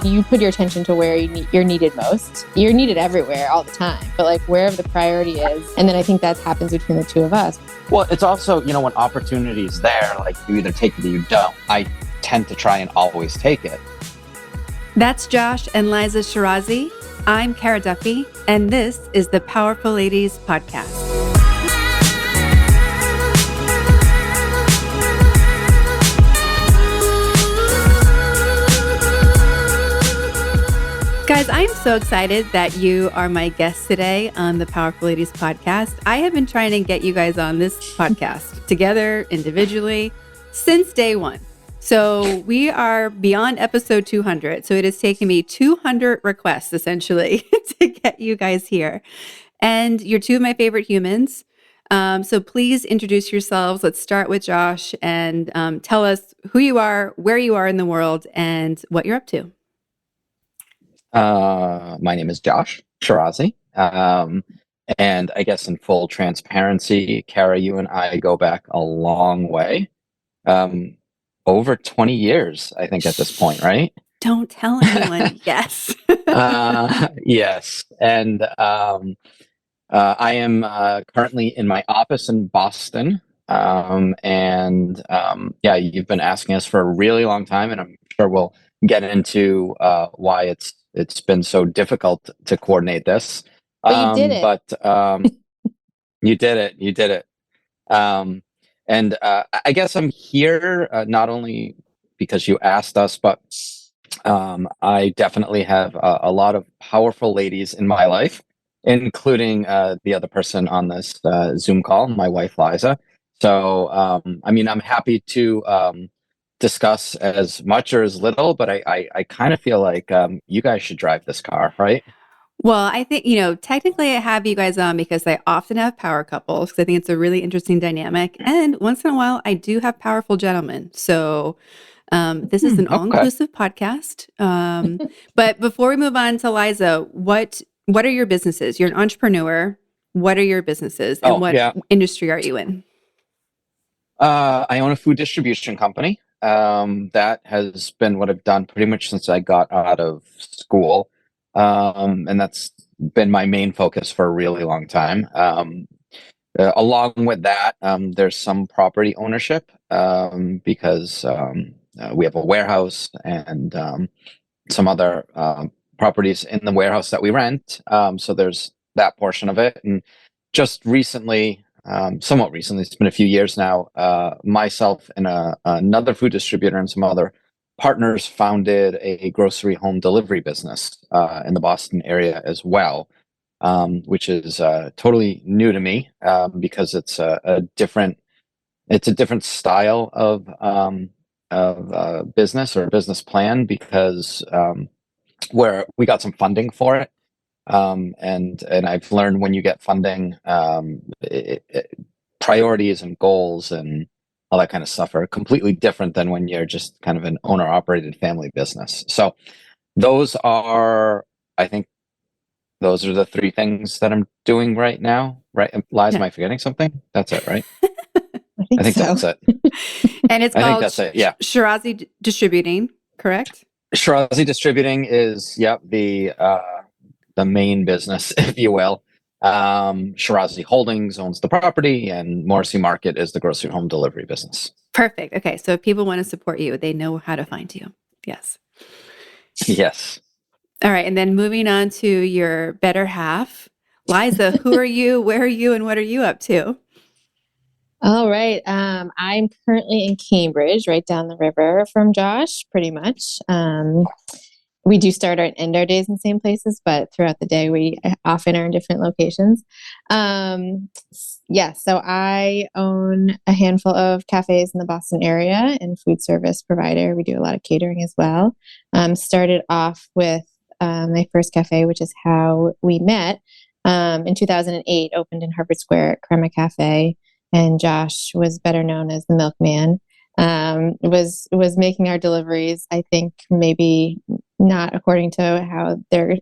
you put your attention to where you're needed most. You're needed everywhere all the time, but like wherever the priority is. And then I think that happens between the two of us. Well, it's also, when opportunity is there, like you either take it or you don't. I tend to try and always take it. That's Josh and Liza Shirazi. I'm Cara Duffy, and this is the Powerful Ladies Podcast. Guys, I'm so excited that you are my guest today on the Powerful Ladies Podcast. I have been trying to get you guys on this podcast together, individually, since day one. So we are beyond episode 200. So it has taken me 200 requests, essentially, to get you guys here. And you're two of my favorite humans. So please introduce yourselves. Let's start with Josh and tell us who you are, where you are in the world, and what you're up to. My name is Josh Shirazi. And I guess in full transparency, Cara, you and I go back a long way. Over 20 years, I think, at this point, right? Don't tell anyone. Yes. Yes. And I am currently in my office in Boston. Yeah, you've been asking us for a really long time, and I'm sure we'll get into why it's been so difficult to coordinate this. But you did it. But you did it. You did it. And I guess I'm here not only because you asked us, but I definitely have a lot of powerful ladies in my life, including the other person on this Zoom call, my wife, Liza. So, I'm happy to discuss as much or as little, but I kind of feel like you guys should drive this car, right? Well, I think, technically I have you guys on because I often have power couples because I think it's a really interesting dynamic. And once in a while, I do have powerful gentlemen. So this is an all-inclusive podcast. But before we move on to Liza, what are your businesses? You're an entrepreneur. What are your businesses and what industry are you in? I own a food distribution company. That has been what I've done pretty much since I got out of school. And that's been my main focus for a really long time. Along with that, there's some property ownership because we have a warehouse and some other properties in the warehouse that we rent. So there's that portion of it. And just recently, somewhat recently, it's been a few years now, myself and another food distributor and some other partners founded a grocery home delivery business in the Boston area as well, which is totally new to me because it's a different style of business or business plan because where we got some funding for it. And I've learned when you get funding, priorities and goals and all that kind of stuff are completely different than when you're just kind of an owner-operated family business. So I think those are the three things that I'm doing right now. Right, Liza, am I forgetting something? That's it, right? I think so. That's it. And it's I called think that's it. Yeah, Shirazi Distributing, correct? Shirazi Distributing is the main business, if you will. Shirazi Holdings owns the property, and Morrissey Market is the grocery home delivery business. Perfect. Okay, so if people want to support you, they know how to find you. Yes. Yes. All right, and then moving on to your better half, Liza. Who are you? Where are you? And what are you up to? All right. I'm currently in Cambridge, right down the river from Josh, pretty much. We do start and end our days in the same places, but throughout the day, we often are in different locations. So I own a handful of cafes in the Boston area and food service provider. We do a lot of catering as well. Started off with my first cafe, which is how we met. In 2008, opened in Harvard Square at Crema Cafe, and Josh was better known as the Milkman. Was making our deliveries, I think maybe not according to how their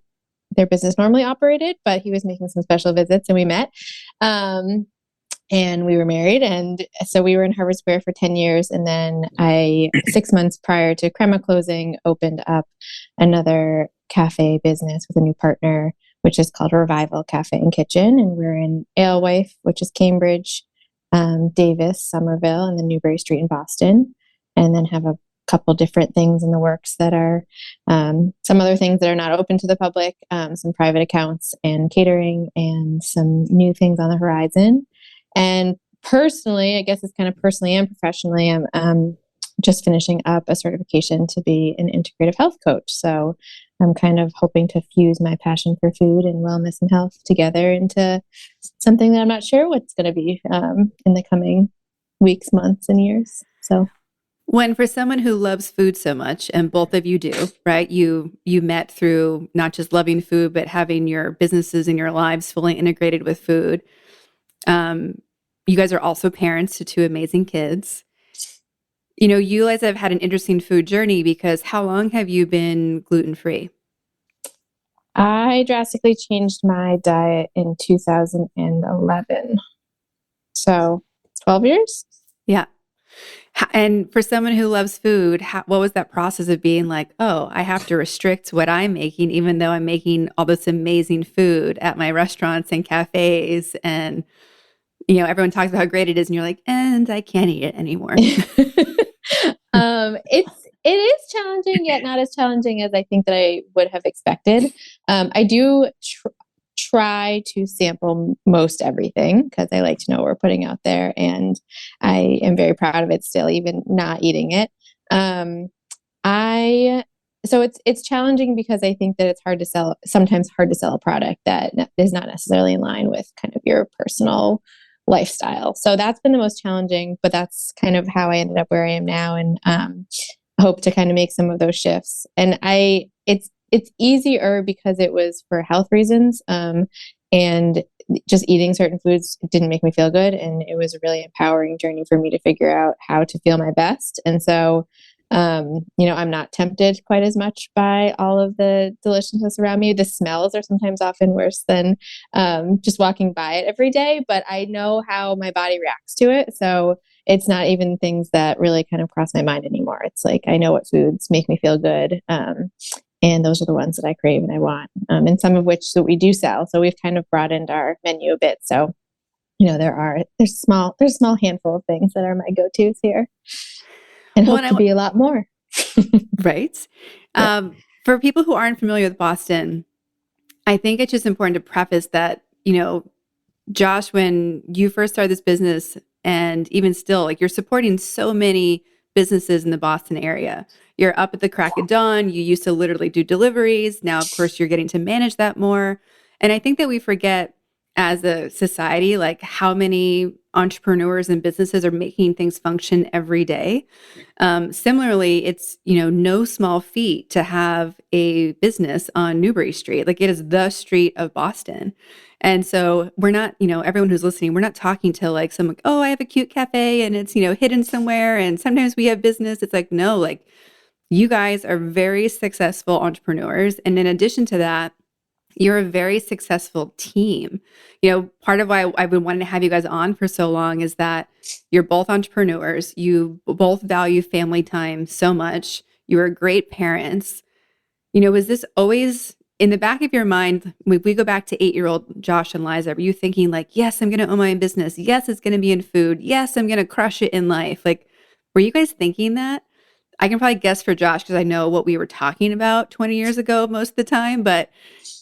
business normally operated, but he was making some special visits and we met. and we were married. And so we were in Harvard Square for 10 years. And then 6 months prior to Crema closing, opened up another cafe business with a new partner, which is called Revival Cafe and Kitchen. And we're in Alewife, which is Cambridge, Davis, Somerville, and then Newbury Street in Boston. And then have a couple different things in the works that are some other things that are not open to the public, some private accounts and catering, and some new things on the horizon. And personally, I guess it's kind of personally and professionally, I'm just finishing up a certification to be an integrative health coach. So I'm kind of hoping to fuse my passion for food and wellness and health together into something that I'm not sure what's going to be in the coming weeks, months, and years. So. When for someone who loves food so much, and both of you do, right? You met through not just loving food, but having your businesses and your lives fully integrated with food. You guys are also parents to two amazing kids. You know, you guys have had an interesting food journey, because how long have you been gluten-free? I drastically changed my diet in 2011. So 12 years? Yeah. And for someone who loves food, what was that process of being like, oh, I have to restrict what I'm making, even though I'm making all this amazing food at my restaurants and cafes, and everyone talks about how great it is, and you're like, and I can't eat it anymore. It is challenging, yet not as challenging as I think that I would have expected. I do try to sample most everything, because I like to know what we're putting out there, and I am very proud of it still, even not eating it. So it's challenging, because I think that it's sometimes hard to sell a product that is not necessarily in line with kind of your personal lifestyle. So that's been the most challenging, but that's kind of how I ended up where I am now, and hope to kind of make some of those shifts. And it's easier because it was for health reasons, and just eating certain foods didn't make me feel good, and it was a really empowering journey for me to figure out how to feel my best. And so I'm not tempted quite as much by all of the deliciousness around me. The smells are sometimes often worse than just walking by it every day, but I know how my body reacts to it. So it's not even things that really kind of cross my mind anymore. It's like, I know what foods make me feel good. And those are the ones that I crave and I want. And some of which that we do sell. So we've kind of broadened our menu a bit. So, there's a small handful of things that are my go-tos here. And hope to be a lot more. Right. Yeah. For people who aren't familiar with Boston, I think it's just important to preface that, Josh, when you first started this business, and even still, like, you're supporting so many businesses in the Boston area. You're up at the crack of dawn. You used to literally do deliveries. Now, of course, you're getting to manage that more. And I think that we forget as a society, like, how many entrepreneurs and businesses are making things function every day. Similarly, it's, no small feat to have a business on Newbury Street. Like, it is the street of Boston. And so we're not, everyone who's listening, we're not talking to like some, like, oh, I have a cute cafe and it's, hidden somewhere. And sometimes we have business. It's like, no, like, you guys are very successful entrepreneurs. And in addition to that, you're a very successful team. Part of why I've been wanting to have you guys on for so long is that you're both entrepreneurs. You both value family time so much. You're great parents. Was this always in the back of your mind, if we go back to 8-year-old Josh and Liza, were you thinking like, yes, I'm going to own my own business. Yes, it's going to be in food. Yes, I'm going to crush it in life. Like, were you guys thinking that? I can probably guess for Josh, because I know what we were talking about 20 years ago most of the time. But,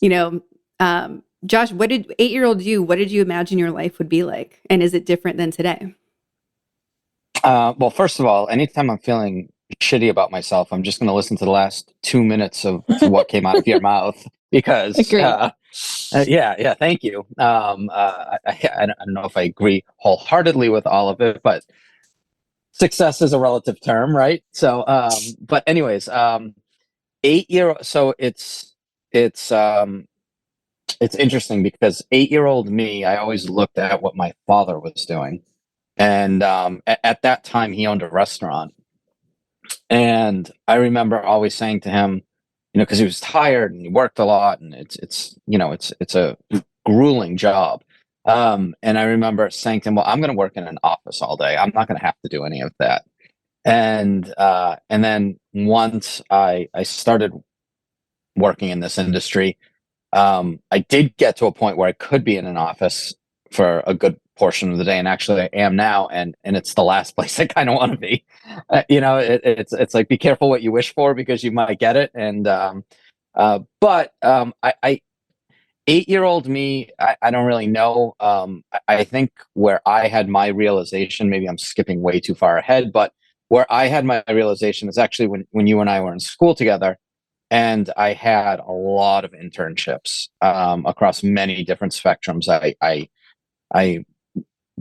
Josh, 8-year-old you, what did you imagine your life would be like? And is it different than today? Well, first of all, anytime I'm feeling shitty about myself, I'm just going to listen to the last 2 minutes of what came out of your mouth, because yeah, thank you. I don't know if I agree wholeheartedly with all of it, but success is a relative term, right? So, but anyways, 8-year. So it's interesting, because 8-year-old me, I always looked at what my father was doing, and at that time he owned a restaurant, and I remember always saying to him, because he was tired and he worked a lot, and it's a grueling job. And I remember saying to him, well, I'm going to work in an office all day. I'm not going to have to do any of that. And then once I started working in this industry, I did get to a point where I could be in an office for a good portion of the day, and actually I am now, and it's the last place I kind of want to be. It's like, be careful what you wish for, because you might get it. And I 8-year-old me, I don't really know. I think where I had my realization, maybe I'm skipping way too far ahead, but where I had my realization is actually when you and I were in school together, and I had a lot of internships across many different spectrums. I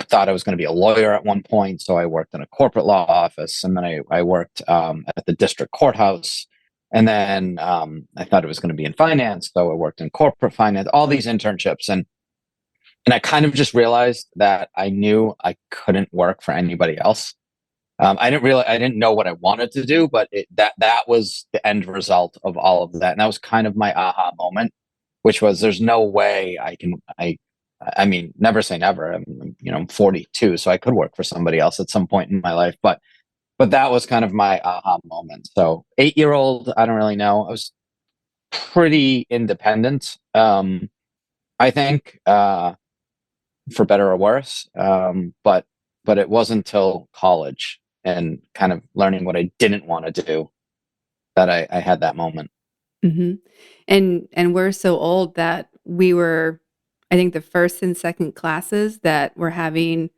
thought I was going to be a lawyer at one point, so I worked in a corporate law office, and then I worked at the district courthouse, and then I thought it was going to be in finance, so I worked in corporate finance. All these internships, and I kind of just realized that I knew I couldn't work for anybody else. I didn't know what I wanted to do, but that was the end result of all of that, and that was kind of my aha moment, which was, there's no way I mean, never say never. I'm 42, so I could work for somebody else at some point in my life, but that was kind of my aha moment. So 8-year-old, I don't really know. I was pretty independent, I think, for better or worse. But it wasn't until college and kind of learning what I didn't want to do that I had that moment. Mm-hmm. And we're so old that we were, I think, the first and second classes that were having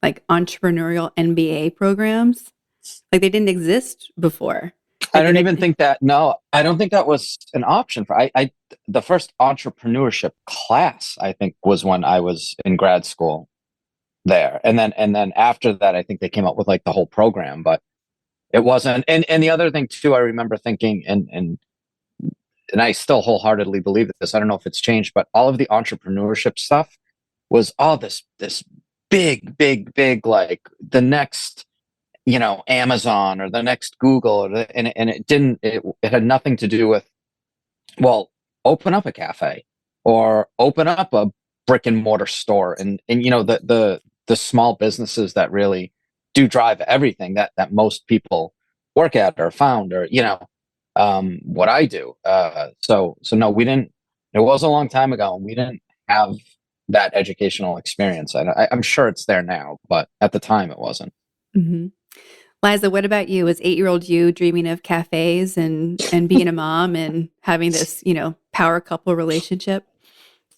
like entrepreneurial MBA programs. Like, they didn't exist before. I Like, don't even think that. No, I don't think that was an option for. I the first entrepreneurship class, I think, was when I was in grad school there, and then after that, I think they came up with like the whole program, but it wasn't. And the other thing too, I remember thinking, and I still wholeheartedly believe this. I don't know if it's changed, but all of the entrepreneurship stuff was all this big, like the next, Amazon or the next Google, and it had nothing to do with, well, open up a cafe or open up a brick and mortar store, and the small businesses that really do drive everything that most people work at or found, or what I do. So no, we didn't. It was a long time ago, and we didn't have that educational experience. I'm sure it's there now, but at the time it wasn't. Mm-hmm. Liza, what about you? Was 8-year-old you dreaming of cafes and being a mom and having this, power couple relationship?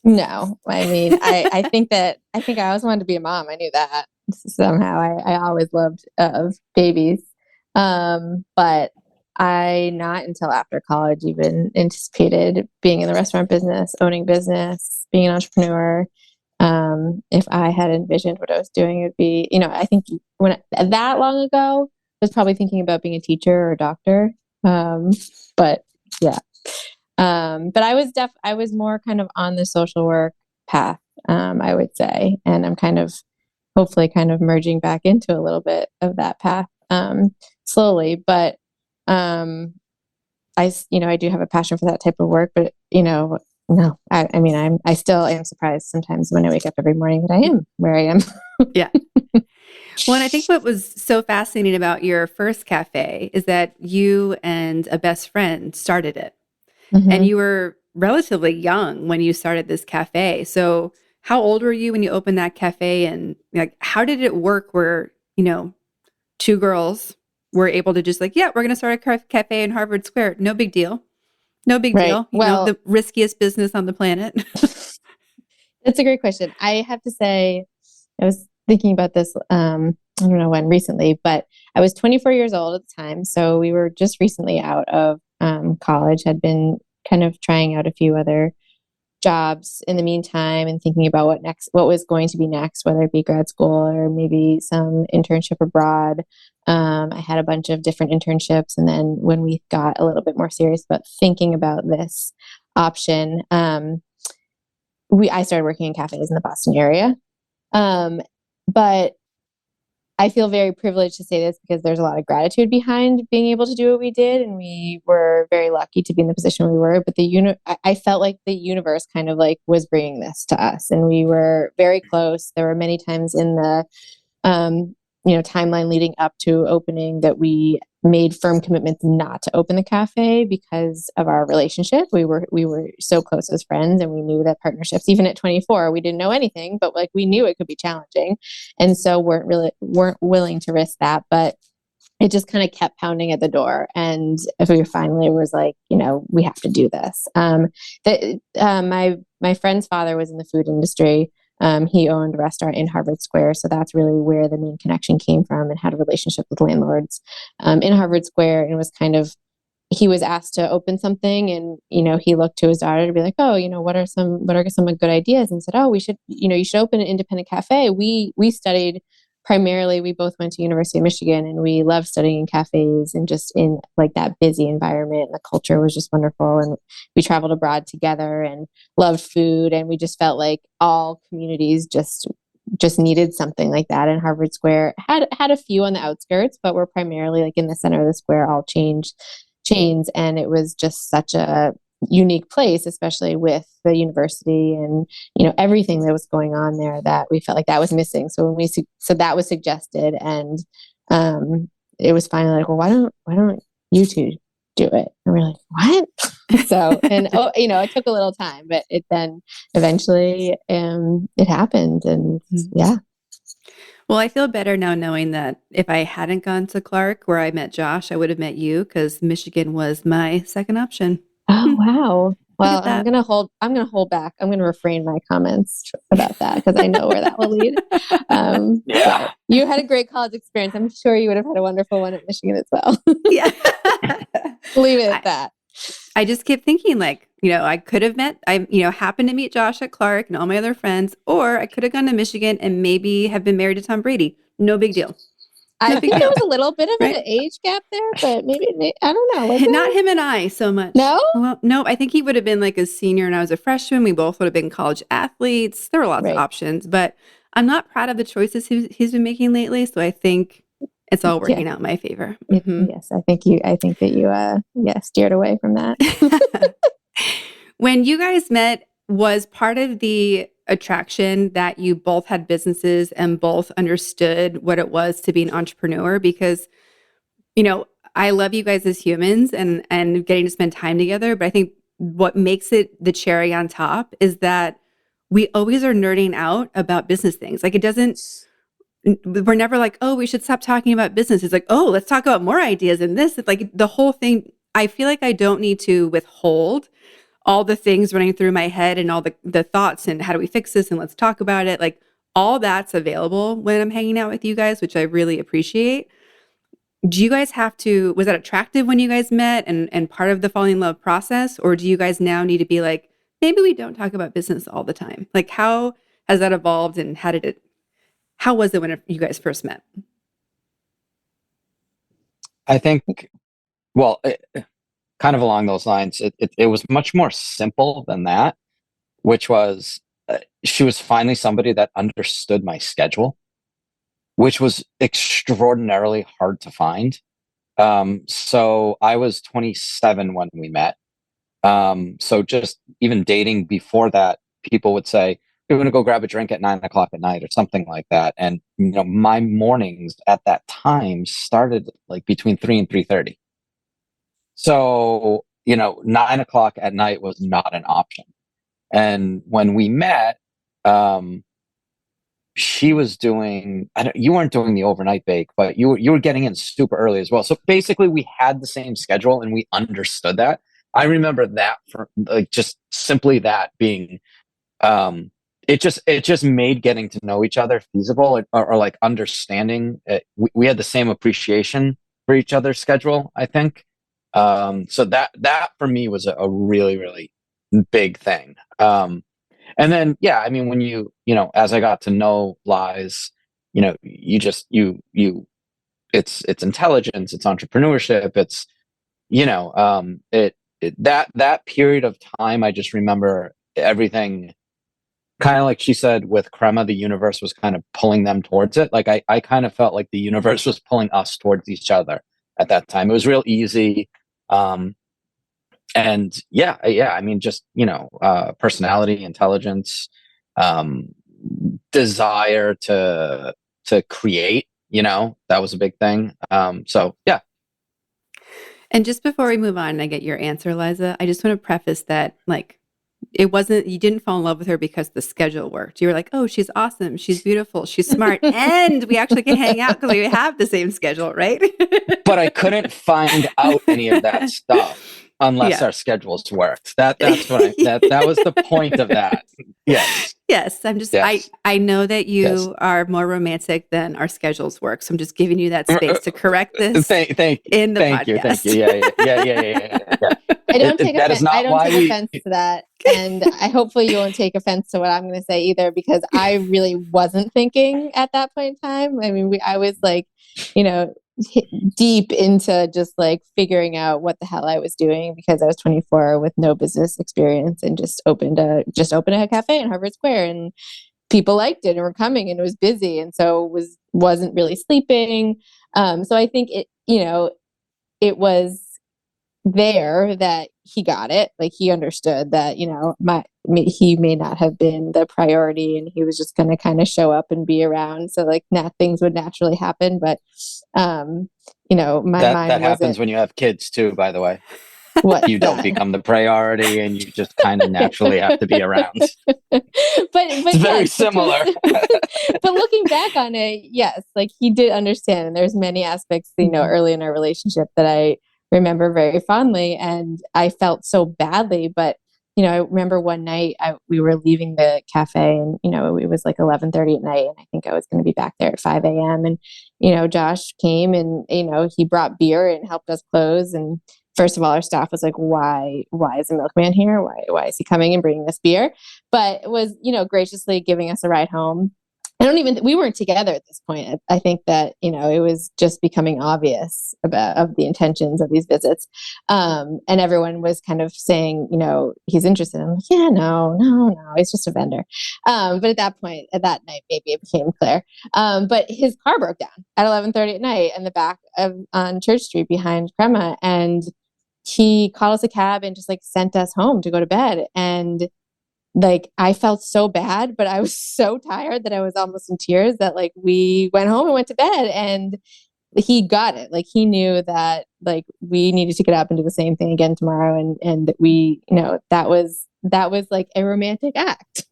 No, I mean, I think I always wanted to be a mom. I knew that somehow. I always loved babies. But I, not until after college, even anticipated being in the restaurant business, owning business, being an entrepreneur. If I had envisioned what I was doing, it would be, I think that long ago, I was probably thinking about being a teacher or a doctor. But yeah. But I was more kind of on the social work path, I would say, and I'm hopefully kind of merging back into a little bit of that path, slowly, but, I do have a passion for that type of work, but, no, I mean, I still am surprised sometimes when I wake up every morning that I am where I am. Yeah. Well, and I think what was so fascinating about your first cafe is that you and a best friend started it. Mm-hmm. And you were relatively young when you started this cafe. So how old were you when you opened that cafe? And like, how did it work where, two girls were able to just like, yeah, we're going to start a cafe in Harvard Square. No big deal. No big Right. deal. Well, the riskiest business on the planet. That's a great question. I have to say, I was thinking about this, I don't know when, recently, but I was 24 years old at the time. So we were just recently out of college, had been kind of trying out a few other jobs in the meantime and thinking about what was going to be next, whether it be grad school or maybe some internship abroad. I had a bunch of different internships. And then when we got a little bit more serious about thinking about this option, I started working in cafes in the Boston area. But I feel very privileged to say this because there's a lot of gratitude behind being able to do what we did. And we were very lucky to be in the position we were, but I felt like the universe kind of like was bringing this to us, and we were very close. There were many times in the, timeline leading up to opening that we made firm commitments not to open the cafe because of our relationship. We were so close as friends, and we knew that partnerships, even at 24, we didn't know anything, but like we knew it could be challenging, and so weren't willing to risk that. But it just kind of kept pounding at the door, and if we finally was like, we have to do this. My friend's father was in the food industry. He owned a restaurant in Harvard Square. So that's really where the main connection came from, and had a relationship with landlords in Harvard Square. And it was kind of, he was asked to open something, and, he looked to his daughter to be like, oh, what are some good ideas? And said, oh, you should open an independent cafe. We studied primarily, we both went to University of Michigan, and we loved studying in cafes and just in like that busy environment. And the culture was just wonderful. And we traveled abroad together and loved food. And we just felt like all communities just needed something like that. And Harvard Square had a few on the outskirts, but were primarily like in the center of the square, all chains. And it was just such a unique place, especially with the university and everything that was going on there, that we felt like that was missing. So so that was suggested, and it was finally like, well, why don't you two do it? And we're like, what? So, and it took a little time, but it then eventually it happened, and yeah. Well, I feel better now knowing that if I hadn't gone to Clark, where I met Josh, I would have met you, because Michigan was my second option. Oh, wow. Well, I'm going to hold back. I'm going to refrain my comments about that, because I know where that will lead. Yeah. You had a great college experience. I'm sure you would have had a wonderful one at Michigan as well. Yeah. Leave it at that. I just kept thinking, like, I could have happened to meet Josh at Clark and all my other friends, or I could have gone to Michigan and maybe have been married to Tom Brady. No big deal. I think there was a little bit of an age gap there, but maybe I don't know. Not him and I so much. No? Well, no, I think he would have been like a senior and I was a freshman. We both would have been college athletes. There were lots of options, but I'm not proud of the choices he's been making lately. So I think it's all working out in my favor. Mm-hmm. Yes, I think that you steered away from that. When you guys met, was part of the attraction that you both had businesses and both understood what it was to be an entrepreneur? Because, I love you guys as humans and getting to spend time together. But I think what makes it the cherry on top is that we always are nerding out about business things. Like we're never like, oh, we should stop talking about business. It's like, oh, let's talk about more ideas in this. It's like the whole thing. I feel like I don't need to withhold all the things running through my head and all the thoughts and how do we fix this and let's talk about it. Like all that's available when I'm hanging out with you guys, which I really appreciate. Do you guys was that attractive when you guys met and part of the falling in love process? Or do you guys now need to be like, maybe we don't talk about business all the time? Like how has that evolved, and how was it when you guys first met? I think, well, kind of along those lines, it was much more simple than that, which was she was finally somebody that understood my schedule, which was extraordinarily hard to find. So I was 27 when we met. So just even dating before that, people would say, we're going to go grab a drink at 9 o'clock at night or something like that. And, my mornings at that time started like between 3 and 3:30. So, 9 o'clock at night was not an option. And when we met, she was doing, you weren't doing the overnight bake, but you were getting in super early as well. So basically we had the same schedule and we understood that. I remember that for like just simply that being, it just made getting to know each other feasible or like understanding it. We had the same appreciation for each other's schedule, I think. So that for me was a really, really big thing. And then, yeah, I mean, when as I got to know Liz, it's intelligence, it's entrepreneurship, it's, that period of time, I just remember everything kind of like she said with Crema, the universe was kind of pulling them towards it. Like I kind of felt like the universe was pulling us towards each other at that time. It was real easy. And yeah, I mean, just, personality, intelligence, desire to create, that was a big thing. So yeah. And just before we move on and I get your answer, Liza, I just want to preface that, like, it wasn't, you didn't fall in love with her because the schedule worked. You were like, oh, she's awesome. She's beautiful. She's smart. And we actually can hang out because we have the same schedule, right? But I couldn't find out any of that stuff unless our schedules worked. That's what that was the point of that. Yes. Yes. I know that you are more romantic than our schedules work. So I'm just giving you that space to correct this in the podcast. Thank you. Yeah. I don't take offense to that. And hopefully you won't take offense to what I'm going to say either, because I really wasn't thinking at that point in time. I mean, I was like, deep into just like figuring out what the hell I was doing, because I was 24 with no business experience and just opened a cafe in Harvard Square, and people liked it and were coming and it was busy. And so wasn't really sleeping. So I think it was there that he got it. Like he understood that, he may not have been the priority and he was just going to kind of show up and be around. So like things would naturally happen. But, my mind that happens when you have kids too, by the way. What you don't become the priority and you just kind of naturally have to be around. but it's very similar. But looking back on it, yes, like he did understand. And there's many aspects, early in our relationship that I remember very fondly, and I felt so badly. But I remember one night we were leaving the cafe, and it was like 11:30 at night, and I think I was going to be back there at 5 a.m. And Josh came, and he brought beer and helped us close. And first of all, our staff was like, "Why is the milkman here? Why is he coming and bringing us beer?" But it was graciously giving us a ride home. We weren't together at this point. I think that, it was just becoming obvious of the intentions of these visits. And everyone was kind of saying, he's interested. I'm like, yeah, no, he's just a vendor. But at that point, at that night, maybe it became clear. But his car broke down at 11:30 at night in the back on Church Street behind Crema. And he called us a cab and just like sent us home to go to bed. And like, I felt so bad, but I was so tired that I was almost in tears that like we went home and went to bed, and he got it. Like he knew that like we needed to get up and do the same thing again tomorrow. And that we, that was like a romantic act.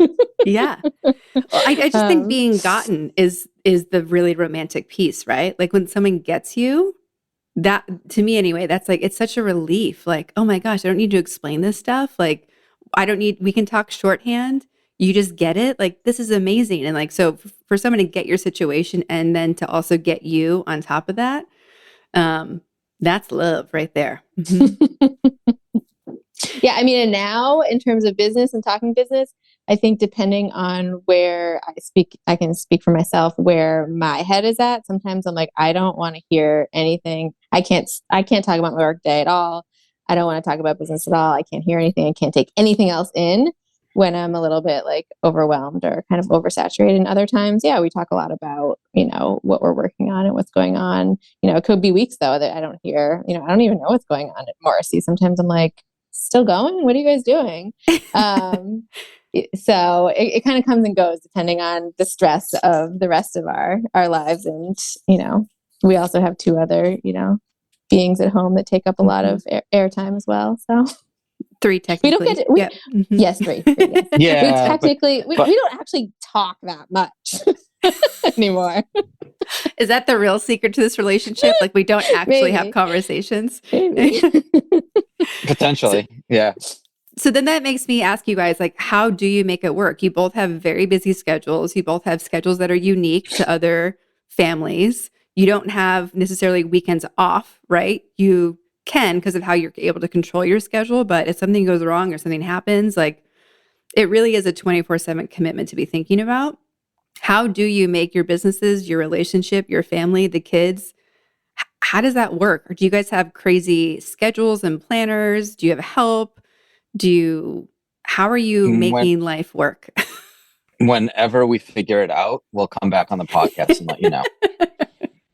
Yeah. Well, I just think being gotten is the really romantic piece, right? Like when someone gets you, that to me anyway, that's like, it's such a relief. Like, oh my gosh, I don't need to explain this stuff. Like, we can talk shorthand. You just get it. Like, this is amazing. And like, so for someone to get your situation and then to also get you on top of that, that's love right there. Mm-hmm. Yeah. I mean, and now in terms of business and talking business, I think depending on where I can speak for myself, where my head is at. Sometimes I'm like, I don't want to hear anything. I can't talk about my work day at all. I don't want to talk about business at all. I can't hear anything. I can't take anything else in when I'm a little bit like overwhelmed or kind of oversaturated. And other times, yeah, we talk a lot about, what we're working on and what's going on. It could be weeks though that I don't hear, I don't even know what's going on at Morrissey. Sometimes I'm like, still going? What are you guys doing? So it kind of comes and goes depending on the stress of the rest of our lives. And, we also have two other, beings at home that take up a lot of airtime as well. So 3 technically. We don't get yes, 3. Yes. Yeah, we don't actually talk that much anymore. Is that the real secret to this relationship? Like we don't actually have conversations? Potentially. Yeah. So then that makes me ask you guys, like, how do you make it work? You both have very busy schedules. You both have schedules that are unique to other families. You don't have necessarily weekends off, right? You can because of how you're able to control your schedule. But if something goes wrong or something happens, like it really is a 24/7 commitment to be thinking about. How do you make your businesses, your relationship, your family, the kids? How does that work? Or do you guys have crazy schedules and planners? Do you have help? How are you making life work? Whenever we figure it out, we'll come back on the podcast and let you know.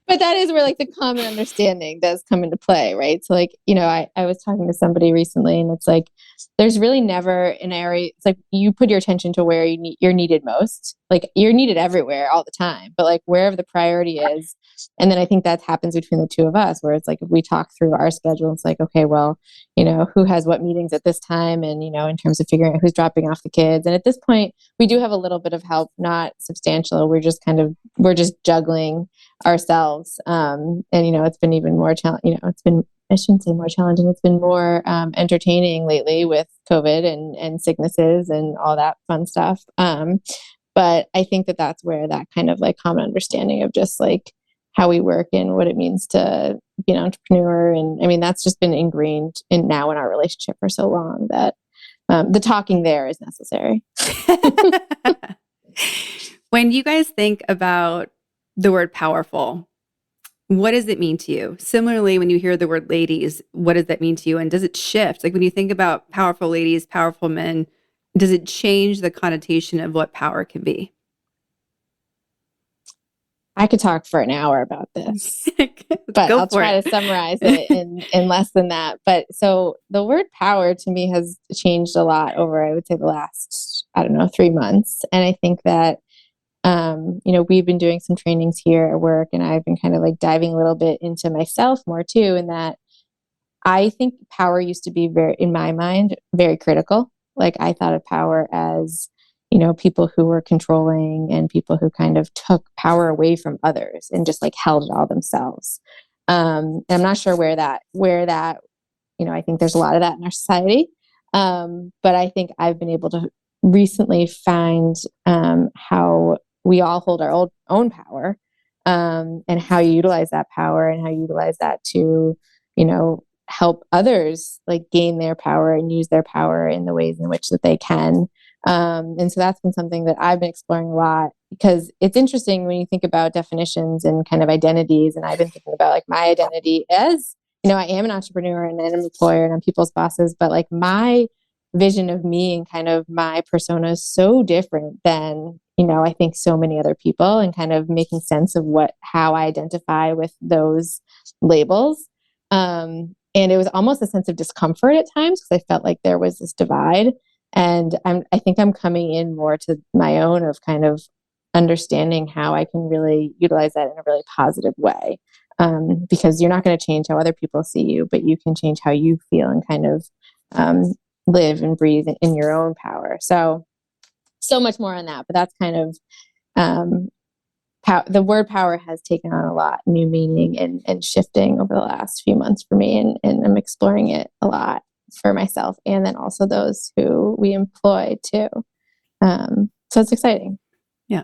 But that is where like the common understanding does come into play, right? So like, I was talking to somebody recently and it's like, there's really never an area. It's like you put your attention to where you're needed most. Like you're needed everywhere all the time, but like wherever the priority is. And then I think that happens between the two of us where it's like, if we talk through our schedule, it's like, okay, well, who has what meetings at this time? And, in terms of figuring out who's dropping off the kids. And at this point, we do have a little bit of help, not substantial. We're just juggling ourselves. And, it's been even more challenging, I shouldn't say more challenging. It's been more entertaining lately with COVID and sicknesses and all that fun stuff. But I think that that's where that kind of like common understanding of just like how we work and what it means to be an entrepreneur. And I mean, that's just been ingrained in our relationship for so long that the talking there is necessary. When you guys think about the word powerful, what does it mean to you? Similarly, when you hear the word ladies, what does that mean to you? And does it shift? Like when you think about powerful ladies, powerful men, does it change the connotation of what power can be? I could talk for an hour about this, but I'll try to summarize it in less than that. But so the word power to me has changed a lot over, I would say, the last, 3 months. And I think that, we've been doing some trainings here at work and I've been kind of like diving a little bit into myself more too. And that I think power used to be in my mind, very critical. Like I thought of power as, people who were controlling and people who kind of took power away from others and just like held it all themselves. And I'm not sure where that, I think there's a lot of that in our society. But I think I've been able to recently find how we all hold our own power and how you utilize that power and how you utilize that to, help others like gain their power and use their power in the ways in which that they can. And so that's been something that I've been exploring a lot because it's interesting when you think about definitions and kind of identities. And I've been thinking about like my identity as, I am an entrepreneur and an employer and I'm people's bosses, but like my vision of me and kind of my persona is so different than, I think so many other people and kind of making sense of how I identify with those labels. And it was almost a sense of discomfort at times because I felt like there was this divide. And I think I'm coming in more to my own of kind of understanding how I can really utilize that in a really positive way. Because you're not going to change how other people see you, but you can change how you feel and kind of live and breathe in your own power. So much more on that, but that's kind of the word power has taken on a lot new meaning and shifting over the last few months for me. And I'm exploring it a lot for myself and then also those who we employ too. So it's exciting. Yeah.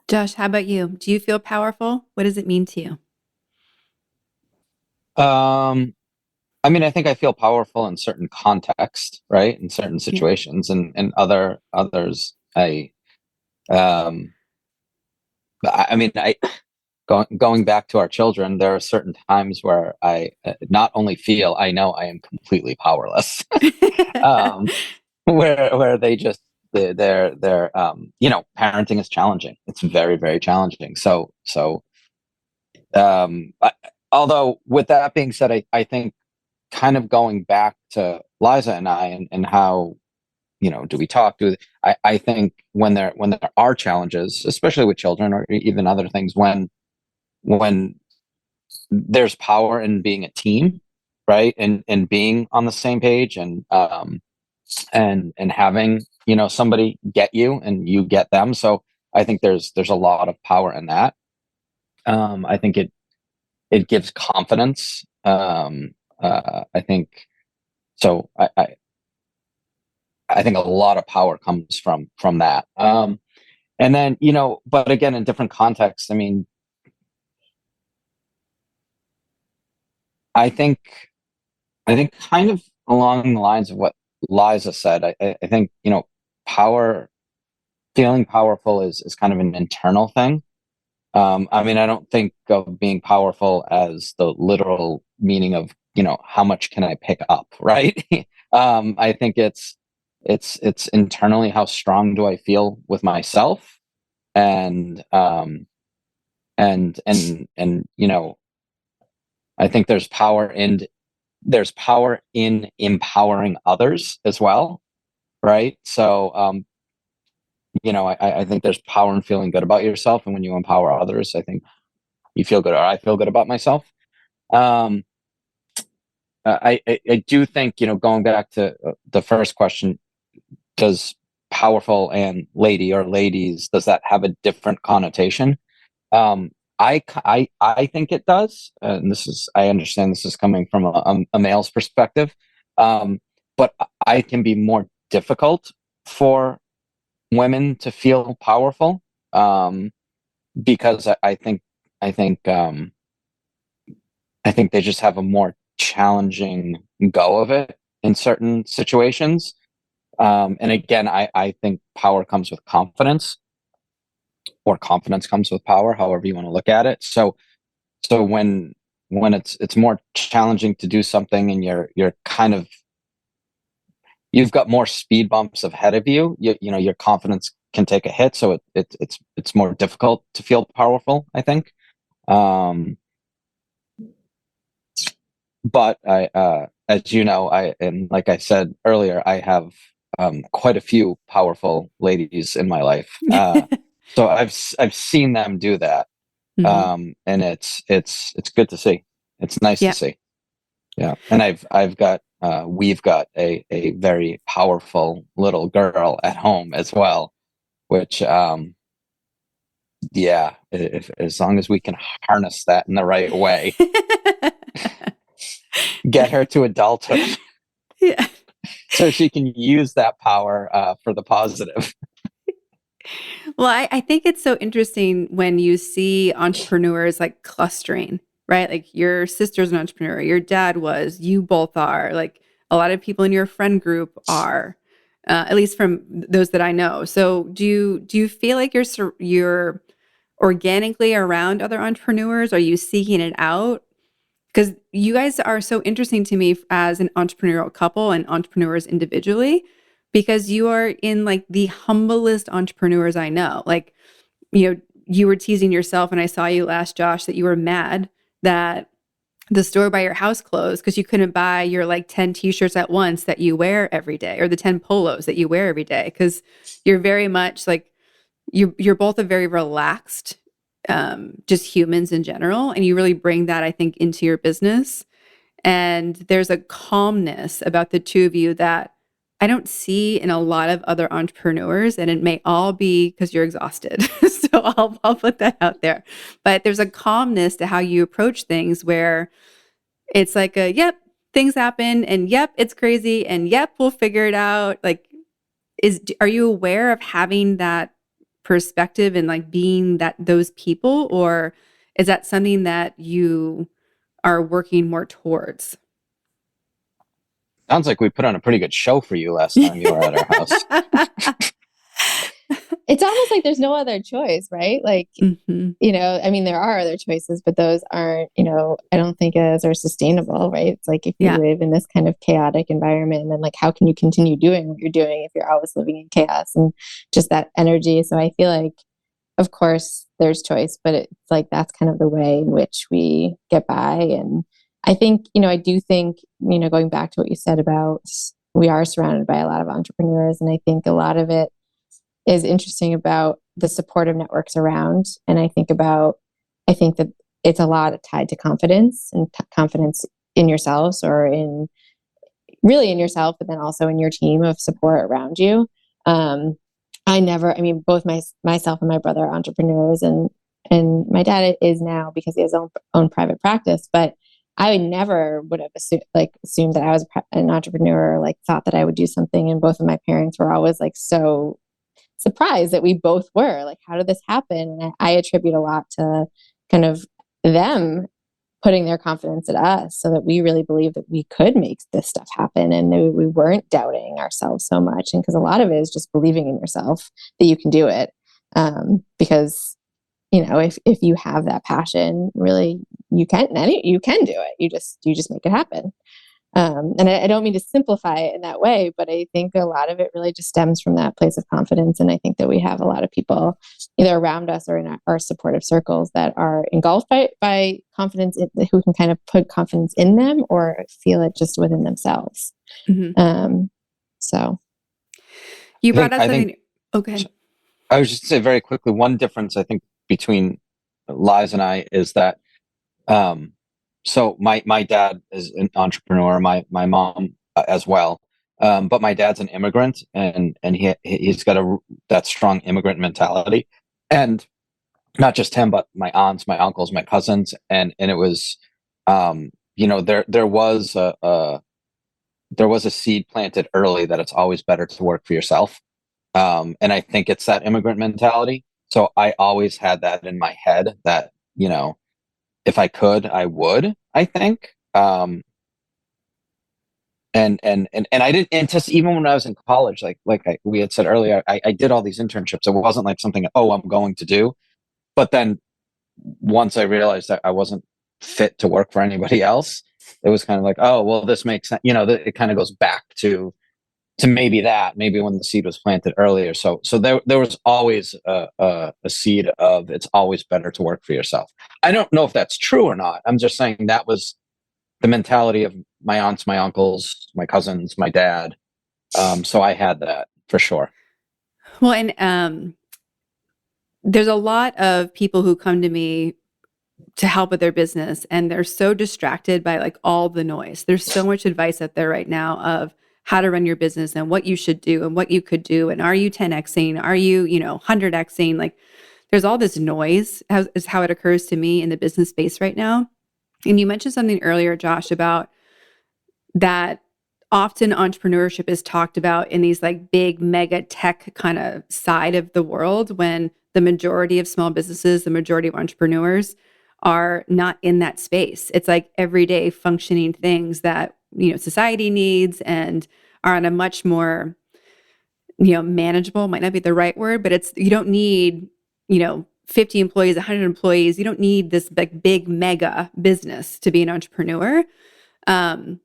Josh, how about you? Do you feel powerful? What does it mean to you? I mean, I think I feel powerful in certain contexts, right? In certain situations, and others, going back to our children, there are certain times where I not only feel, I know I am completely powerless, where they just they're parenting is challenging. It's very, very challenging. Although with that being said, I think kind of going back to Liza and I and how, do we talk? I think when there are challenges, especially with children or even other things, when there's power in being a team, right? And being on the same page and having, somebody get you and you get them. So I think there's a lot of power in that. I think it gives confidence. I think so. I think a lot of power comes from that. And then, but again, in different contexts, I mean, I think kind of along the lines of what Liza said, I think, feeling powerful is kind of an internal thing. I mean, I don't think of being powerful as the literal meaning of, how much can I pick up, right? I think it's it's internally, how strong do I feel with myself, and you know, I think there's power in empowering others as well, right? So you know, I think there's power in feeling good about yourself, and when you empower others, I think you feel good, or I feel good about myself. um I do think, you know, going back to the first question, does powerful and lady or ladies, does that have a different connotation? Um, I think it does. And I understand this is coming from a male's perspective. Um, but I can be more difficult for women to feel powerful. Because I think, I think they just have a more challenging go of it in certain situations. And again, I think power comes with confidence, or confidence comes with power, however you want to look at it. So when it's more challenging to do something, and you're kind of, you've got more speed bumps ahead of you, you know, your confidence can take a hit. So it's more difficult to feel powerful, I think. Um, but as you know, and like I said earlier, I have quite a few powerful ladies in my life. So I've seen them do that, and it's good to see. It's nice to Yeah. see. Yeah, and I've got we've got a very powerful little girl at home as well, which yeah, if as long as we can harness that in the right way, get her to adulthood, Yeah. so she can use that power for the positive. Well, I think it's so interesting when you see entrepreneurs like clustering, right? Like your sister's an entrepreneur, your dad was, you both are, like a lot of people in your friend group are, at least from those that I know. So do you feel like you're organically around other entrepreneurs? Are you seeking it out? Because you guys are so interesting to me as an entrepreneurial couple and entrepreneurs individually, because you are in like the humblest entrepreneurs I know. Like, you know, you were teasing yourself, and I saw you last, Josh, that you were mad that the store by your house closed because you couldn't buy your like 10 t-shirts at once that you wear every day, or the 10 polos that you wear every day. Because you're very much like, you're both a very relaxed, just humans in general. And you really bring that, I think, into your business. And there's a calmness about the two of you that I don't see in a lot of other entrepreneurs. And it may all be because you're exhausted. So I'll put that out there. But there's a calmness to how you approach things, where it's like yep, things happen, and yep, it's crazy, and yep, we'll figure it out. Like, are you aware of having that perspective and like being those people, or is that something that you are working more towards? Sounds like we put on a pretty good show for you last time you were at our house. It's almost like there's no other choice, right? Like, Mm-hmm. you know, I mean, there are other choices, but those aren't, you know, I don't think as are sustainable, right? It's like if you Yeah. live in this kind of chaotic environment, then like, how can you continue doing what you're doing if you're always living in chaos and just that energy? So I feel like, of course, there's choice, but it's like that's kind of the way in which we get by. And I think, you know, I do think, you know, going back to what you said about we are surrounded by a lot of entrepreneurs, and I think a lot of it is interesting about the supportive networks around. And I think that it's a lot tied to confidence, and confidence in yourselves, or really in yourself, but then also in your team of support around you. I mean, both myself and my brother are entrepreneurs, and my dad is now because he has his own private practice, but I never would have assumed that I was an entrepreneur, or like thought that I would do something. And both of my parents were always like so surprised that we both were like, how did this happen? And I attribute a lot to kind of them putting their confidence in us, so that we really believed that we could make this stuff happen, and we weren't doubting ourselves so much. And because a lot of it is just believing in yourself that you can do it. Because, you know, if you have that passion, really, you can do it. You just make it happen. And I don't mean to simplify it in that way, but I think a lot of it really just stems from that place of confidence. And I think that we have a lot of people either around us or in our supportive circles that are engulfed by confidence, who can kind of put confidence in them or feel it just within themselves. So you brought up something. Okay. I was just say very quickly, one difference I think between Liza and I is that, so my dad is an entrepreneur, my mom as well. But my dad's an immigrant, and he's got that strong immigrant mentality, and not just him, but my aunts, my uncles, my cousins, and it was, there was a seed planted early that it's always better to work for yourself. And I think it's that immigrant mentality. So I always had that in my head that, if I could, I would, I think. And I didn't anticipate, even when I was in college, we had said earlier, I did all these internships. It wasn't like something, I'm going to do. But then once I realized that I wasn't fit to work for anybody else, it was kind of like, oh, well, this makes sense. It kind of goes back to maybe when the seed was planted earlier. So there was always a seed of, it's always better to work for yourself. I don't know if that's true or not. I'm just saying that was the mentality of my aunts, my uncles, my cousins, my dad. So I had that for sure. Well, and there's a lot of people who come to me to help with their business, and they're so distracted by like all the noise. There's so much advice out there right now of how to run your business and what you should do and what you could do. And are you 10Xing? Are you, 100Xing? Like there's all this noise is how it occurs to me in the business space right now. And you mentioned something earlier, Josh, about that often entrepreneurship is talked about in these like big mega tech kind of side of the world, when the majority of small businesses, the majority of entrepreneurs are not in that space. It's like everyday functioning things that, society needs and are on a much more, manageable, might not be the right word, but you don't need, 50 employees, 100 employees. You don't need this big mega business to be an entrepreneur. How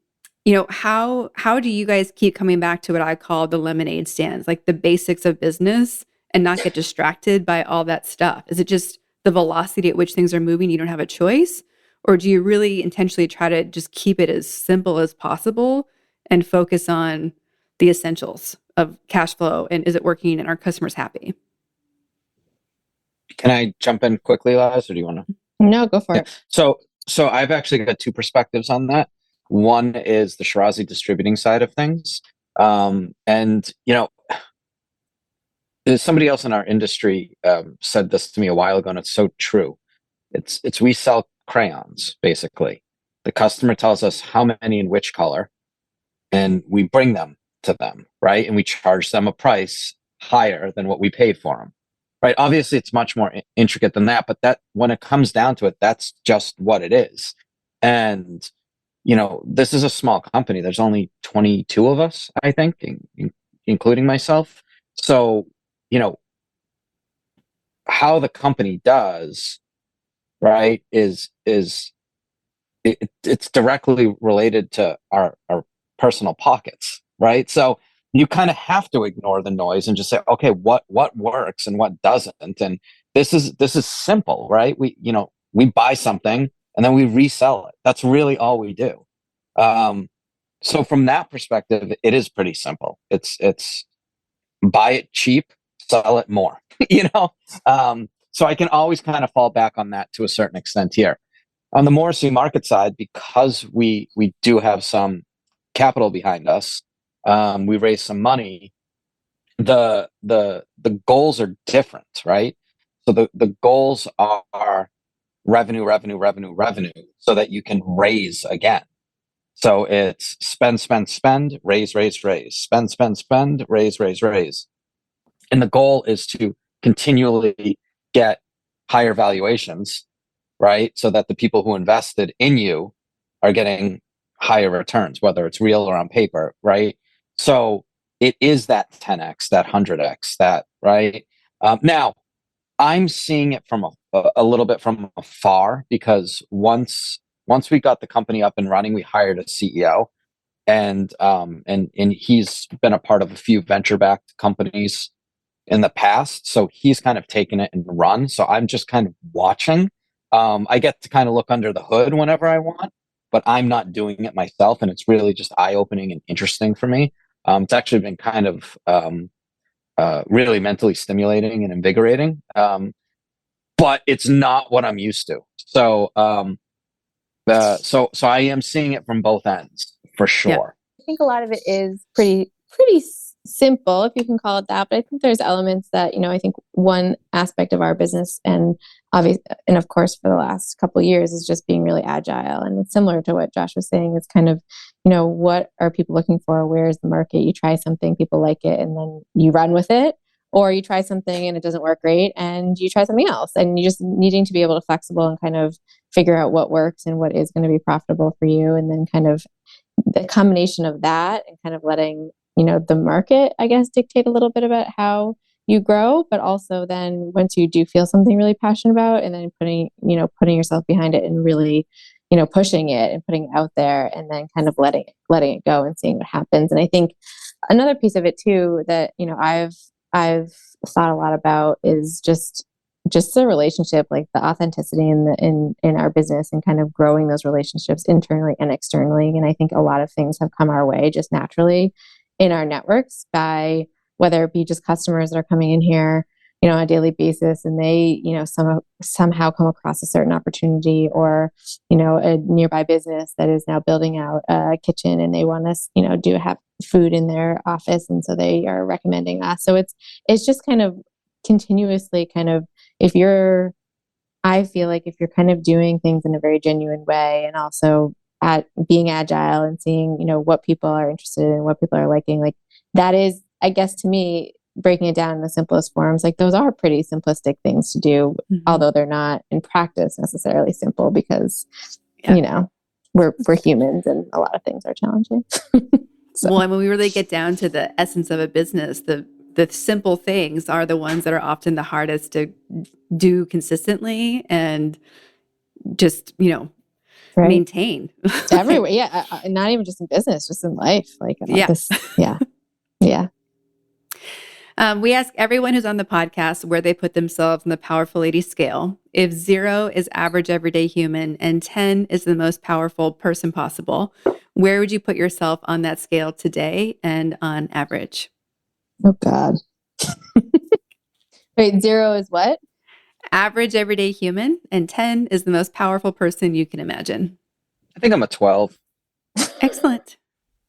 do you guys keep coming back to what I call the lemonade stands, like the basics of business, and not get distracted by all that stuff? Is it just the velocity at which things are moving? You don't have a choice? Or do you really intentionally try to just keep it as simple as possible and focus on the essentials of cash flow? And is it working and are customers happy? Can I jump in quickly, Laz, or do you want to? No, go for it. So I've actually got two perspectives on that. One is the Shirazi Distributing side of things. Somebody else in our industry said this to me a while ago, and it's so true. It's we sell crayons, basically. The customer tells us how many in which color, and we bring them to them, right? And we charge them a price higher than what we paid for them, right? Obviously, it's much more intricate than that, but that when it comes down to it, that's just what it is. And this is a small company. There's only 22 of us, I think, including myself. So, how the company does, right, it's directly related to our personal pockets, right? So you kind of have to ignore the noise and just say, okay, what works and what doesn't. And this is simple, right? We buy something and then we resell it. That's really all we do. So from that perspective, it is pretty simple. It's buy it cheap, sell it more, So I can always kind of fall back on that to a certain extent here. On the Morrissey Market side, because we do have some capital behind us, we raised some money. The goals are different, right? So the goals are revenue, so that you can raise again. So it's spend, raise, spend, raise. And the goal is to continually get higher valuations, right? So that the people who invested in you are getting higher returns, whether it's real or on paper, right? So it is that 10x, that 100x, that, right? Now, I'm seeing it from a little bit from afar, because once we got the company up and running, we hired a CEO. and he's been a part of a few venture-backed companies in the past. So he's kind of taken it and run. So I'm just kind of watching. I get to kind of look under the hood whenever I want, but I'm not doing it myself. And it's really just eye-opening and interesting for me. It's actually been kind of really mentally stimulating and invigorating. But it's not what I'm used to. So so I am seeing it from both ends for sure. I think a lot of it is pretty simple, if you can call it that. But I think there's elements that, I think one aspect of our business and of course for the last couple of years is just being really agile. And it's similar to what Josh was saying. It's kind of, what are people looking for? Where's the market? You try something, people like it, and then you run with it. Or you try something and it doesn't work great and you try something else. And you just needing to be able to flexible and kind of figure out what works and what is going to be profitable for you. And then kind of the combination of that and kind of letting, the market, I guess, dictate a little bit about how you grow, but also then once you do feel something really passionate about, and then putting yourself behind it and really, pushing it and putting it out there, and then kind of letting it go and seeing what happens. And I think another piece of it too that, I've thought a lot about is just the relationship, like the authenticity in our business, and kind of growing those relationships internally and externally. And I think a lot of things have come our way just naturally in our networks, by whether it be just customers that are coming in here, on a daily basis, and they, somehow come across a certain opportunity, or, a nearby business that is now building out a kitchen and they want us, have food in their office. And so they are recommending us. So it's just kind of continuously I feel like if you're kind of doing things in a very genuine way, and also at being agile and seeing, what people are interested in, what people are liking, like that is, I guess, to me, breaking it down in the simplest forms, like those are pretty simplistic things to do, although they're not in practice necessarily simple, because, we're humans and a lot of things are challenging. So. Well, and when we really get down to the essence of a business, the simple things are the ones that are often the hardest to do consistently and just, right. Maintain. Everywhere. Yeah. Not even just in business, just in life. Like, yeah. We ask everyone who's on the podcast where they put themselves in the Powerful Lady scale. If 0 is average everyday human and 10 is the most powerful person possible, where would you put yourself on that scale today and on average? Oh, God. Wait, 0 is what? Average everyday human, and 10 is the most powerful person you can imagine. I think I'm a 12. Excellent.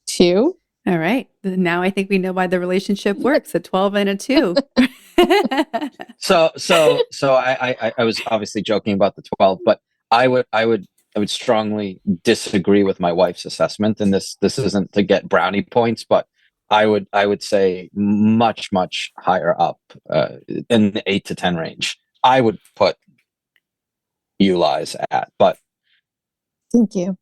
2? All right. Now I think we know why the relationship works, a 12 and a 2. So I was obviously joking about the 12, but I would strongly disagree with my wife's assessment. And this isn't to get brownie points, but I would say much higher up in the 8 to 10 range. I would put you, Liza, at. But thank you.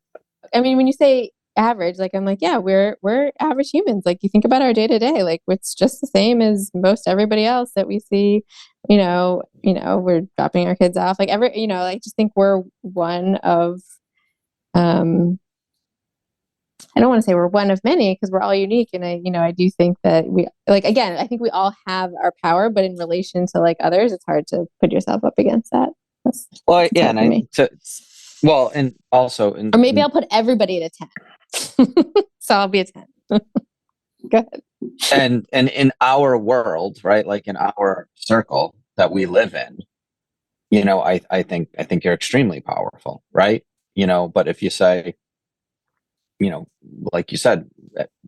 I mean, when you say average, like I'm like, yeah, we're average humans. Like you think about our day to day, like it's just the same as most everybody else that we see. We're dropping our kids off. Like I just think we're one of. I don't want to say we're one of many, because we're all unique. And I do think that I think we all have our power, but in relation to like others, it's hard to put yourself up against that. That's yeah. And also, or maybe I'll put everybody at a 10. So I'll be a 10. Go ahead. And in our world, right? Like in our circle that we live in, I think you're extremely powerful, right? But if you say, like you said,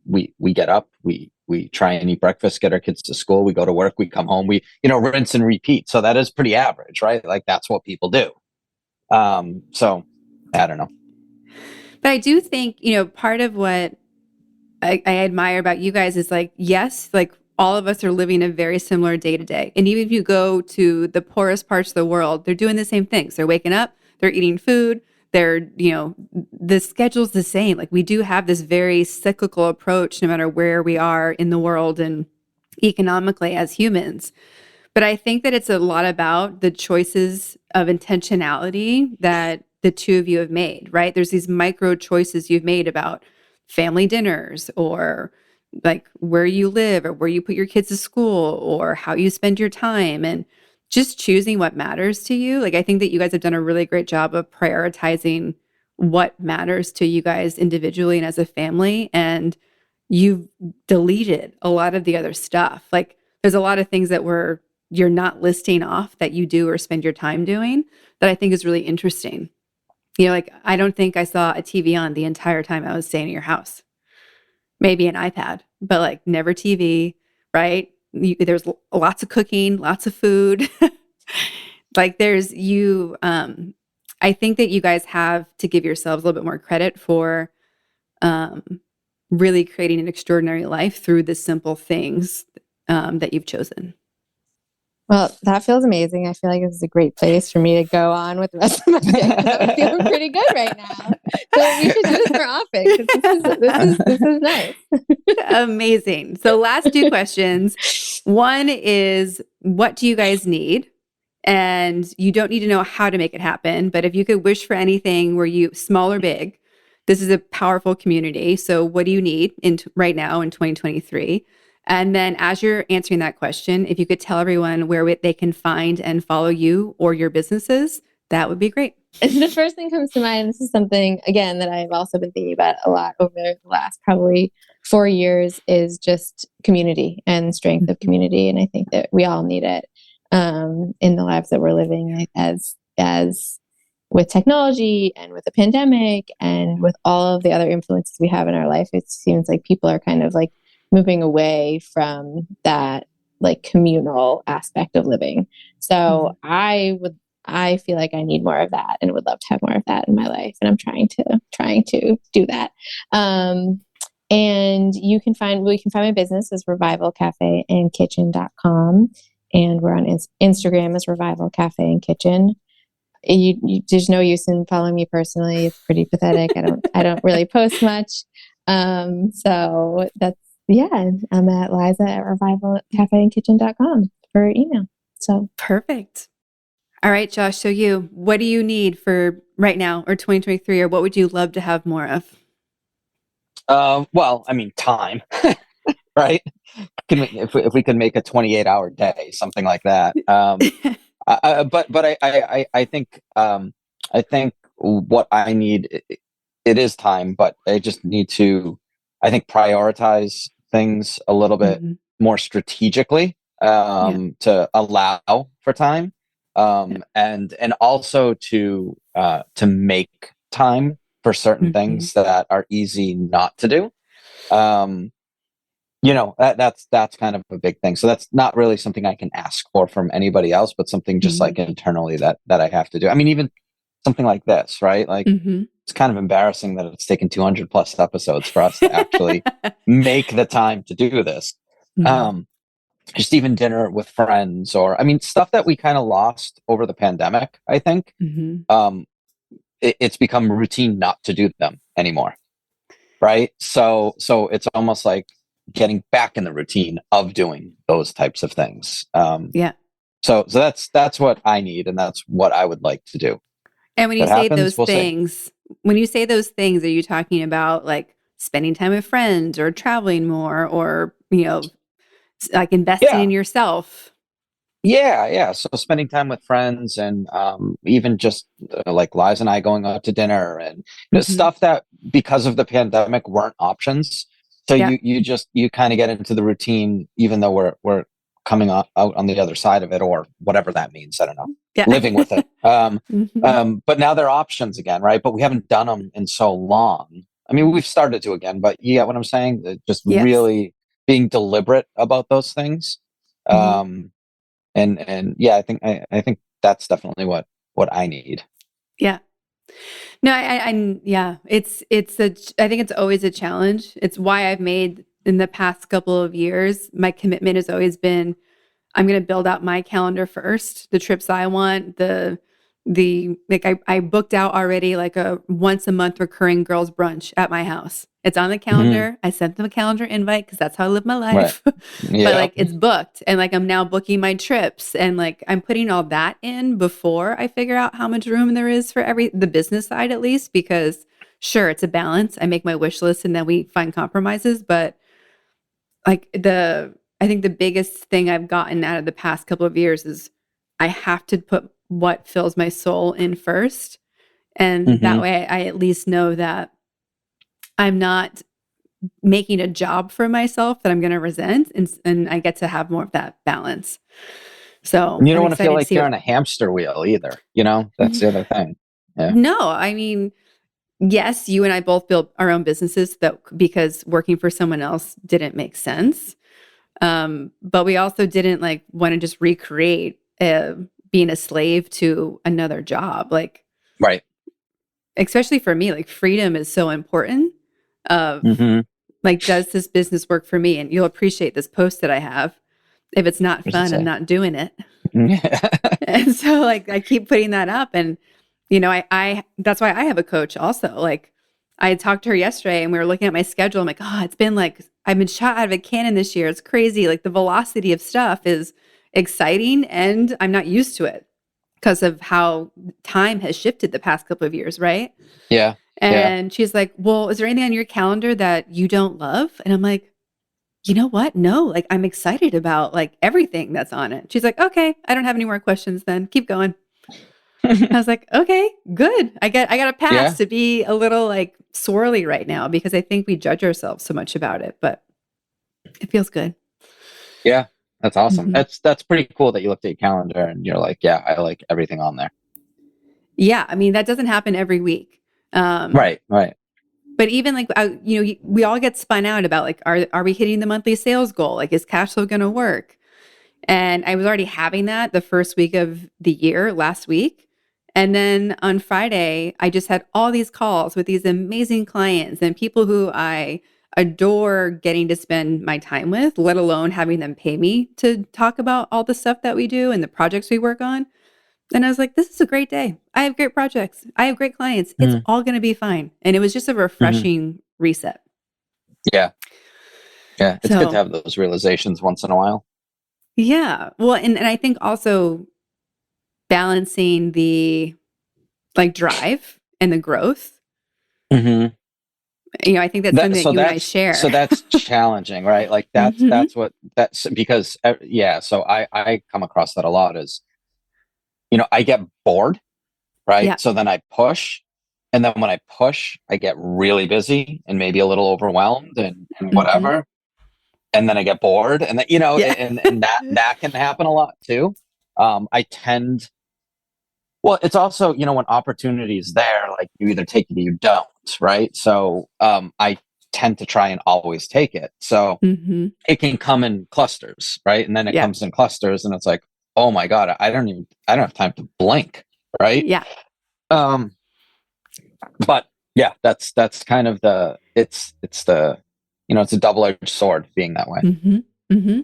we get up, we try and eat breakfast, get our kids to school, we go to work, we come home, we, rinse and repeat. So that is pretty average, right? Like that's what people do. So I don't know. But I do think, part of what I admire about you guys is like, yes, like all of us are living a very similar day to day. And even if you go to the poorest parts of the world, they're doing the same things. They're waking up, they're eating food, they're, the schedule's the same. Like we do have this very cyclical approach no matter where we are in the world and economically as humans. But I think that it's a lot about the choices of intentionality that the two of you have made, right? There's these micro choices you've made about family dinners, or like where you live, or where you put your kids to school, or how you spend your time, and just choosing what matters to you. Like, I think that you guys have done a really great job of prioritizing what matters to you guys individually and as a family. And you've deleted a lot of the other stuff. Like, there's a lot of things that you're not listing off that you do or spend your time doing that I think is really interesting. Like, I don't think I saw a TV on the entire time I was staying at your house. Maybe an iPad, but like never TV, right? There's lots of cooking, lots of food. Like I think that you guys have to give yourselves a little bit more credit for really creating an extraordinary life through the simple things that you've chosen. Well, that feels amazing. I feel like this is a great place for me to go on with the rest of my day. I'm feeling pretty good right now. So we should do this more often, because this is nice. Amazing. So last two questions. One is, what do you guys need? And you don't need to know how to make it happen, but if you could wish for anything, small or big, this is a powerful community. So what do you need right now in 2023? And then as you're answering that question, if you could tell everyone where they can find and follow you or your businesses, that would be great. The first thing comes to mind, this is something, again, that I've also been thinking about a lot over the last probably 4 years, is just community and strength of community. And I think that we all need it in the lives that we're living, as with technology and with the pandemic and with all of the other influences we have in our life. It seems like people are kind of like moving away from that like communal aspect of living. So I feel like I need more of that and would love to have more of that in my life. And I'm trying to do that. And we can find my business as revivalcafeandkitchen.com. And we're on Instagram as Revival Cafe and Kitchen. There's no use in following me personally. It's pretty pathetic. I don't really post much. So that's, I'm at Liza at revivalcafeandkitchen.com for email. So perfect. All right, Josh. So what do you need for right now or 2023, or what would you love to have more of? Well, I mean, time, right? If we could make a 28-hour day, something like that. But I think what I need, it is time, but I just need to, I think, prioritize things a little bit more strategically to allow for time, and also to make time for certain things that are easy not to do. That's kind of a big thing. So that's not really something I can ask for from anybody else, but something just like internally that I have to do. I mean, even something like this, right? Like it's kind of embarrassing that it's taken 200 plus episodes for us to actually make the time to do this. Just even dinner with friends, or, I mean, stuff that we kind of lost over the pandemic, I think. It's become routine not to do them anymore. Right. So it's almost like getting back in the routine of doing those types of things. So that's what I need, and that's what I would like to do. And when you say those things, are you talking about like spending time with friends, or traveling more, or, like investing in yourself? Yeah. So spending time with friends, and even just like Liza and I going out to dinner, and stuff that because of the pandemic weren't options. So you kind of get into the routine, even though we're coming out on the other side of it, or whatever that means. I don't know. Living with it. But now there are options again, right? But we haven't done them in so long. I mean, we've started to again, but you get what I'm saying? Just really being deliberate about those things. And I think that's definitely what I need. Yeah. No, I think it's always a challenge. It's why I've made, in the past couple of years, my commitment has always been, I'm going to build out my calendar first, the trips I want, I booked out already like a once a month recurring girls brunch at my house. It's on the calendar. I sent them a calendar invite because that's how I live my life. Right. But like, it's booked, and like I'm now booking my trips, and like I'm putting all that in before I figure out how much room there is for the business side, at least, because sure, it's a balance. I make my wish list and then we find compromises. But like I think the biggest thing I've gotten out of the past couple of years is I have to put what fills my soul in first. And that way I at least know that I'm not making a job for myself that I'm going to resent, and I get to have more of that balance. So And you don't I'm want to feel excited like see you're what- on a hamster wheel either. You know, that's the other thing. Yeah. No, I mean, yes, you and I both built our own businesses because working for someone else didn't make sense. But we also didn't like want to just recreate being a slave to another job. Like, Right. especially for me, like freedom is so important. Of Mm-hmm. like, does this business work for me? And you'll appreciate this post that I have. If it's not What does it fun, I'm say? not doing it. Yeah. And so like I keep putting that up, and you know, I that's why I have a coach also. Like I talked to her yesterday and we were looking at my schedule. I'm like, oh, it's been like I've been shot out of a cannon this year. It's crazy. Like the velocity of stuff is exciting and I'm not used to it because of how time has shifted the past couple of years, right? Yeah. And she's like, well, is there anything on your calendar that you don't love? And I'm like, you know what? No, like I'm excited about like everything that's on it. She's like, okay, I don't have any more questions then. Keep going. I was like, okay, good. I got a pass Yeah. to be a little like swirly right now because I think we judge ourselves so much about it, but it feels good. Yeah. That's awesome. Mhm. That's pretty cool that you looked at your calendar and you're like, yeah, I like everything on there. Yeah, I mean that doesn't happen every week. Right. But even like you know, we all get spun out about like, are we hitting the monthly sales goal? Like, is cash flow going to work? And I was already having that the first week of the year last week. And then on Friday, I just had all these calls with these amazing clients and people who I adore getting to spend my time with, let alone having them pay me to talk about all the stuff that we do and the projects we work on. And I was like, this is a great day. I have great projects. I have great clients. It's Mm-hmm. all going to be fine. And it was just a refreshing reset. Yeah. Yeah. It's good to So, have those realizations once in a while. yeah. Well, and I think also balancing the like drive and the growth. Mm-hmm. You know, I think that's something that you and I share. So that's challenging, right? Like that's because yeah. So I come across that a lot as, you know, I get bored, right? Yeah. So then I push, and then when I push, I get really busy and maybe a little overwhelmed and whatever, and then I get bored, and then, you know, Yeah. and that can happen a lot too. I tend. Well, it's also, you know, when opportunity is there, like you either take it or you don't, right? So I tend to try and always take it. So it can come in clusters, right? And then it comes in clusters, and it's like, oh my God, I don't have time to blink, right? Yeah. But yeah, that's kind of it's the, you know, it's a double-edged sword being that way.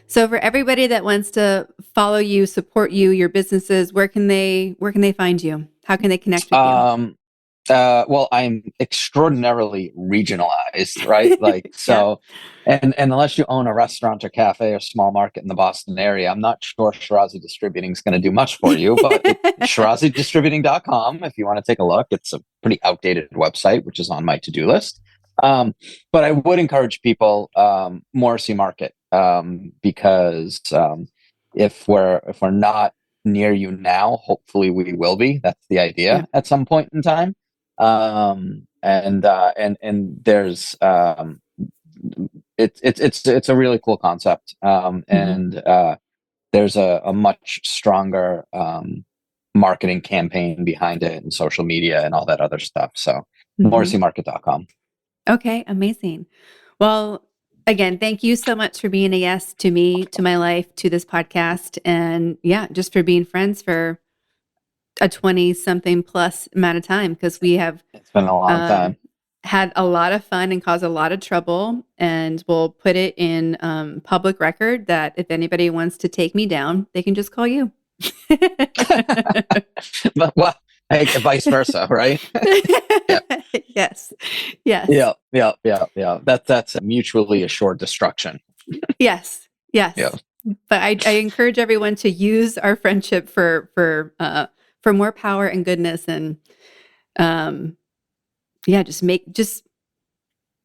So for everybody that wants to follow you, support you, your businesses, where can they find you? How can they connect with you? Well, I'm extraordinarily regionalized, right? Like, so, and unless you own a restaurant or cafe or small market in the Boston area, I'm not sure Shirazi Distributing is going to do much for you, but ShiraziDistributing.com, if you want to take a look. It's a pretty outdated website, which is on my to-do list. But I would encourage people, Morrissey Market, because if we're not near you now, hopefully we will be. That's the idea at some point in time. And there's it's a really cool concept. And there's a much stronger marketing campaign behind it and social media and all that other stuff. So morrisseymarket.com. Okay, amazing. Well, again, thank you so much for being a yes to me, to my life, to this podcast, and yeah, just for being friends for a 20-something plus amount of time, because it's been a long time. Had a lot of fun and caused a lot of trouble, and we'll put it in public record that if anybody wants to take me down, they can just call you. Well, vice versa, right? Yes. Yeah. That's a mutually assured destruction. Yes. Yeah. But I encourage everyone to use our friendship for more power and goodness, and Yeah,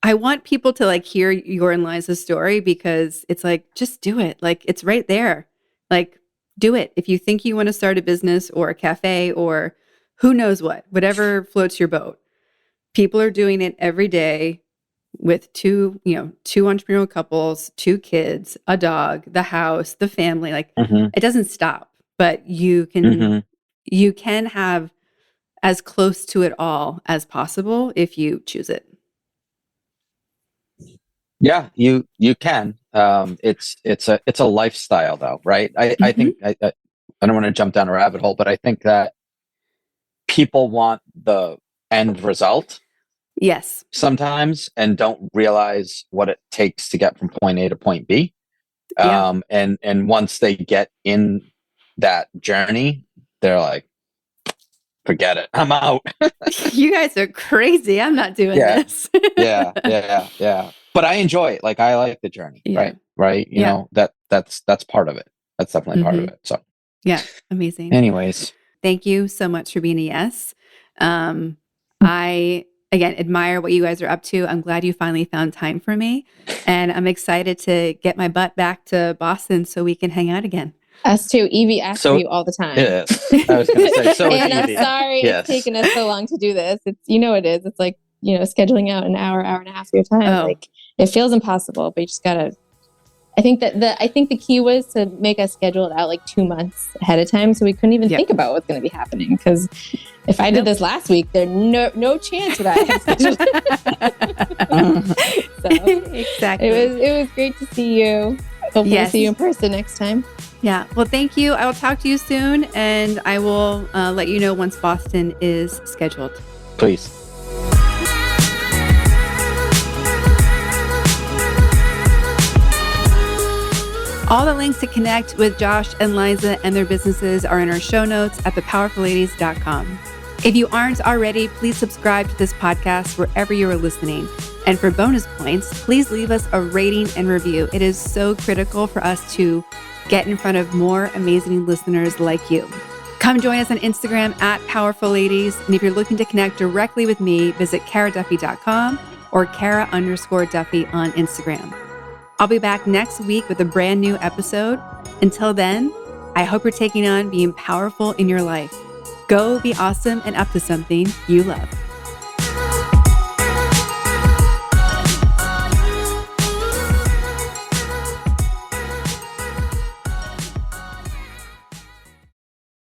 I want people to like hear your and Liza's story because it's like, just do it. Like it's right there. Like do it. If you think you want to start a business or a cafe or who knows what, whatever floats your boat. People are doing it every day with two entrepreneurial couples, 2 kids, a dog, the house, the family. Like it doesn't stop, but you can have as close to it all as possible if you choose it. Yeah, you can. It's a lifestyle though, right? I think I don't want to jump down a rabbit hole, but I think that people want the end result. Yes. Sometimes and don't realize what it takes to get from point A to point B. Yeah. And once they get in that journey, they're like, forget it, I'm out. You guys are crazy. I'm not doing this. yeah. But I enjoy it. Like I like the journey, right? You know, that's part of it. That's definitely part of it. So yeah, amazing. Anyways, thank you so much for being a yes. I again admire what you guys are up to. I'm glad you finally found time for me, and I'm excited to get my butt back to Boston so we can hang out again. Us too. Evie asks for you all the time. Yes, I was going to say. So and I'm sorry it's taken us so long to do this. It's it is. It's like scheduling out an hour and a half of your time. Like it feels impossible, but you just gotta. I think the key was to make us schedule it out like 2 months ahead of time, so we couldn't even think about what's going to be happening. Because if I did this last week, there's no chance that I had scheduled. So exactly, it was great to see you. Hopefully, we'll see you in person next time. Yeah. Well, thank you. I will talk to you soon, and I will let you know once Boston is scheduled. Please. All the links to connect with Josh and Liza and their businesses are in our show notes at thepowerfulladies.com. If you aren't already, please subscribe to this podcast wherever you are listening. And for bonus points, please leave us a rating and review. It is so critical for us to get in front of more amazing listeners like you. Come join us on Instagram at Powerful Ladies. And if you're looking to connect directly with me, visit karaduffy.com or Kara_Duffy on Instagram. I'll be back next week with a brand new episode. Until then, I hope you're taking on being powerful in your life. Go be awesome and up to something you love.